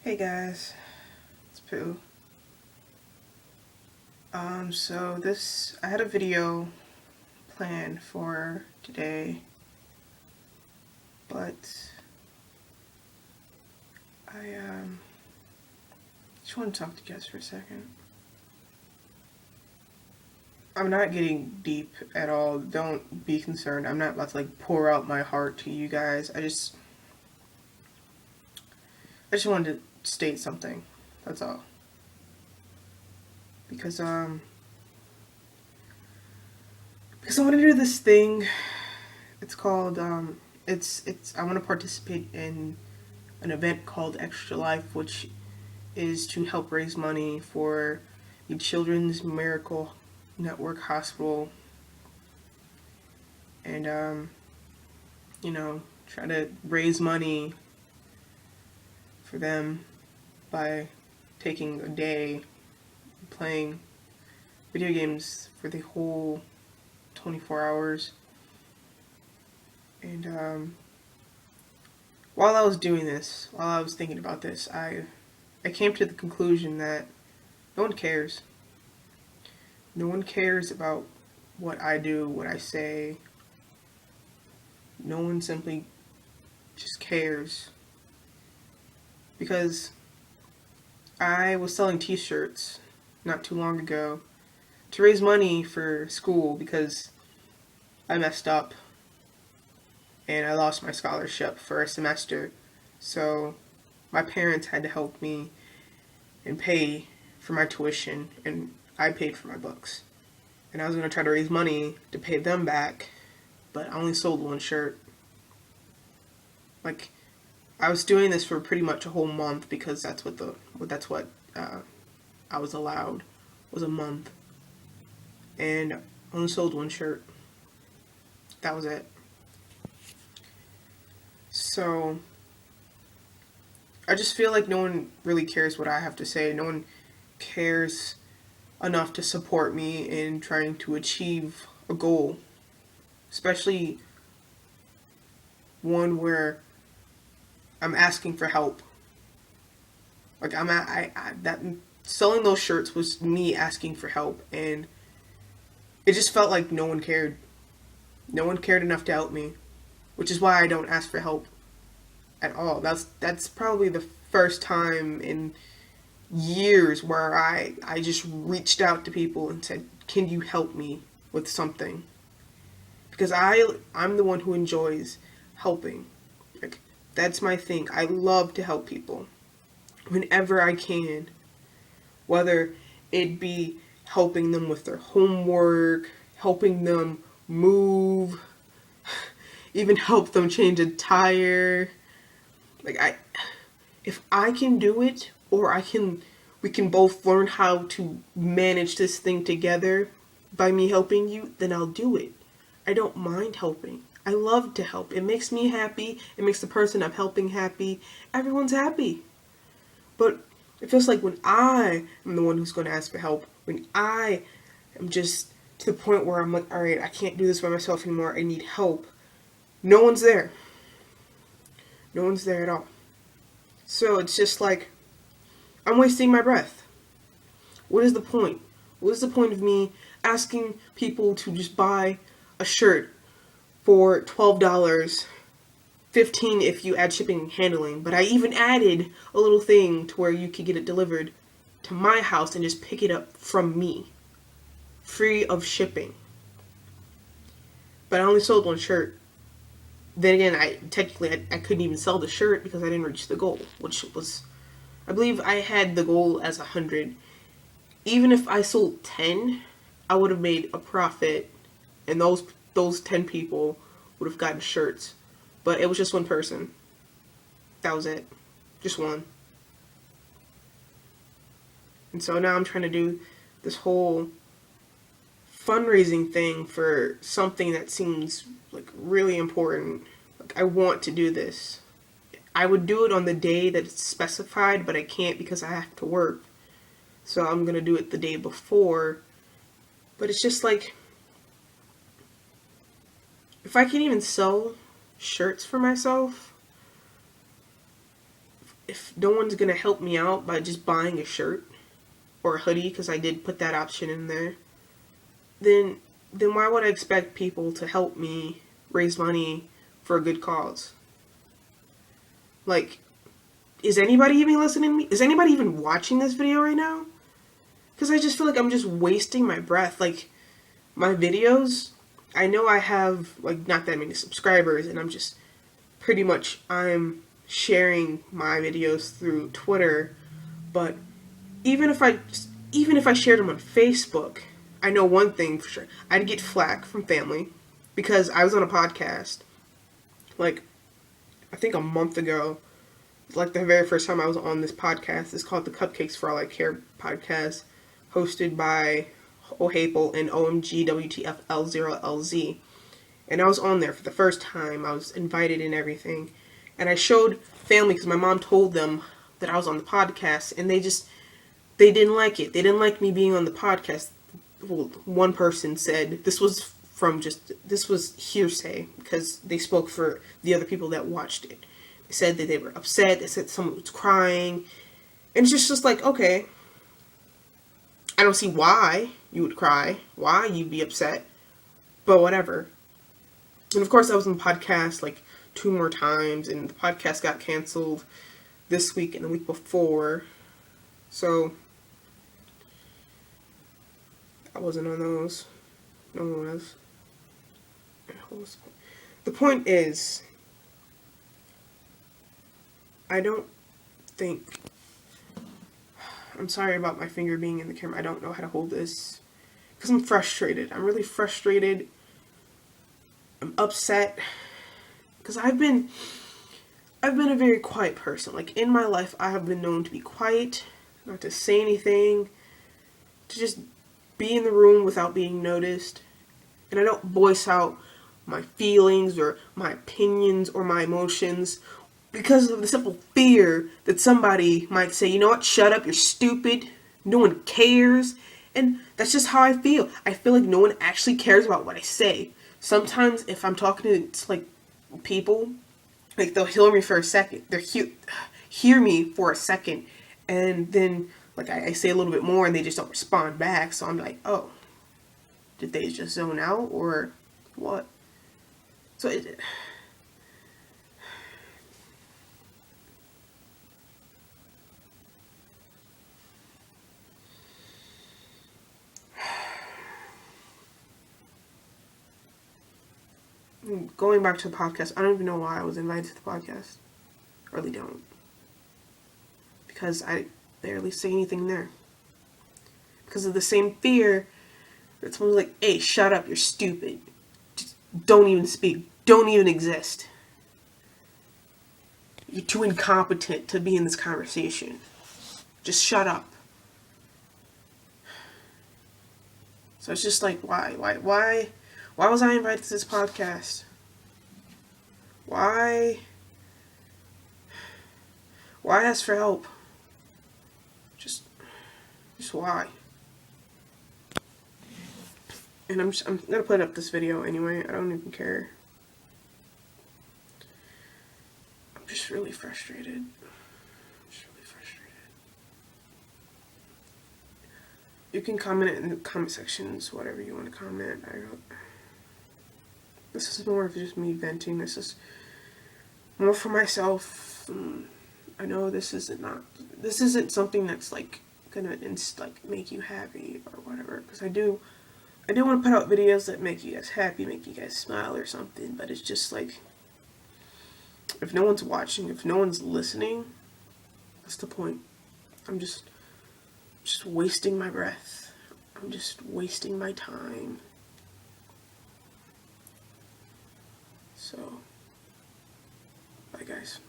Hey guys, it's Pooh. I had a video planned for today, but I just want to talk to you guys for a second. I'm not getting deep at all. Don't be concerned. I'm not about to pour out my heart to you guys. I just wanted to state something. That's all. Because because I want to do this thing. It's called it's I want to participate in an event called Extra Life, which is to help raise money for the Children's Miracle Network Hospital, and try to raise money for them by taking a day playing video games for the whole 24 hours. And while I was doing this, while I was thinking about this, I came to the conclusion that no one cares. No one cares about what I do, what I say. No one simply just cares. Because I was selling t-shirts not too long ago to raise money for school because I messed up and I lost my scholarship for a semester. So my parents had to help me and pay for my tuition, and I paid for my books. And I was going to try to raise money to pay them back, but I only sold one shirt. Like, I was doing this for pretty much a whole month because that's what I was allowed, was a month, and I only sold one shirt. That was it. So I just feel like no one really cares what I have to say. No one cares enough to support me in trying to achieve a goal, especially one where I'm asking for help. Like I'm at, I that selling those shirts was me asking for help, and it just felt like no one cared. No one cared enough to help me, which is why I don't ask for help at all. That's probably the first time in years where I just reached out to people and said, "Can you help me with something?" Because I'm the one who enjoys helping. Like, that's my thing. I love to help people whenever I can, whether it be helping them with their homework, helping them move, even help them change a tire. Like, if I can do it, or we can both learn how to manage this thing together by me helping you, then I'll do it. I don't mind helping. I love to help. It makes me happy. It makes the person I'm helping happy. Everyone's happy. But it feels like when I am the one who's going to ask for help, when I am just to the point where I'm like, all right, I can't do this by myself anymore. I need help. No one's there. No one's there at all. So it's just like I'm wasting my breath. What is the point? What is the point of me asking people to just buy a shirt for $12, 15 if you add shipping and handling, but I even added a little thing to where you could get it delivered to my house and just pick it up from me, free of shipping. But I only sold one shirt. Then again, I couldn't even sell the shirt because I didn't reach the goal, which was, I believe I had the goal as 100. Even if I sold 10, I would have made a profit, and those 10 people would have gotten shirts. But it was just one person. That was it. Just one. And so now I'm trying to do this whole fundraising thing for something that seems like really important. Like, I want to do this. I would do it on the day that it's specified, but I can't because I have to work. So I'm going to do it the day before. But it's just like, if I can even sell shirts for myself, if no one's gonna help me out by just buying a shirt or a hoodie, because I did put that option in there, then why would I expect people to help me raise money for a good cause? Like, is anybody even listening to me? Is anybody even watching this video right now? Because I just feel like I'm just wasting my breath. Like, my videos, I know I have, like, not that many subscribers, and I'm just pretty much, I'm sharing my videos through Twitter, but even if I shared them on Facebook, I know one thing for sure. I'd get flack from family because I was on a podcast, like, I think a month ago, like the very first time I was on this podcast. It's called the Cupcakes for All I Care podcast, hosted by OHAPEL and OMGWTFL0LZ. And I was on there for the first time. I was invited and everything. And I showed family because my mom told them that I was on the podcast, and they didn't like it. They didn't like me being on the podcast. Well, one person said this was hearsay because they spoke for the other people that watched it. They said that they were upset. They said someone was crying. And it's just like, okay, I don't see why you would cry, why you'd be upset, but whatever. And of course I was on the podcast like 2 more times, and the podcast got canceled this week and the week before. So I wasn't on those. No one was. The point is, I don't think... I'm sorry about my finger being in the camera. I don't know how to hold this. Because I'm frustrated. I'm really frustrated. I'm upset. Because I've been a very quiet person. Like, in my life, I have been known to be quiet, not to say anything, to just be in the room without being noticed. And I don't voice out my feelings or my opinions or my emotions because of the simple fear that somebody might say, you know what, shut up, you're stupid, no one cares. And that's just how I feel. I feel like no one actually cares about what I say. Sometimes if I'm talking to like people, like they'll hear me for a second, they'll hear me for a second, and then like I say a little bit more and they just don't respond back. So I'm like, oh, did they just zone out or what? So going back to the podcast, I don't even know why I was invited to the podcast. I really don't. Because I barely say anything there. Because of the same fear that someone's like, hey, shut up, you're stupid. Just don't even speak. Don't even exist. You're too incompetent to be in this conversation. Just shut up. So it's just like, why was I invited to this podcast? Why ask for help? Just why? And I'm gonna put up this video anyway. I don't even care. I'm just really frustrated. You can comment in the comment sections, whatever you want to comment. This is more of just me venting. This is more for myself. I know this isn't something that's like gonna make you happy or whatever. Because I do want to put out videos that make you guys happy, make you guys smile or something. But it's just like, if no one's watching, if no one's listening, what's the point? I'm just wasting my breath. I'm just wasting my time. So, bye guys.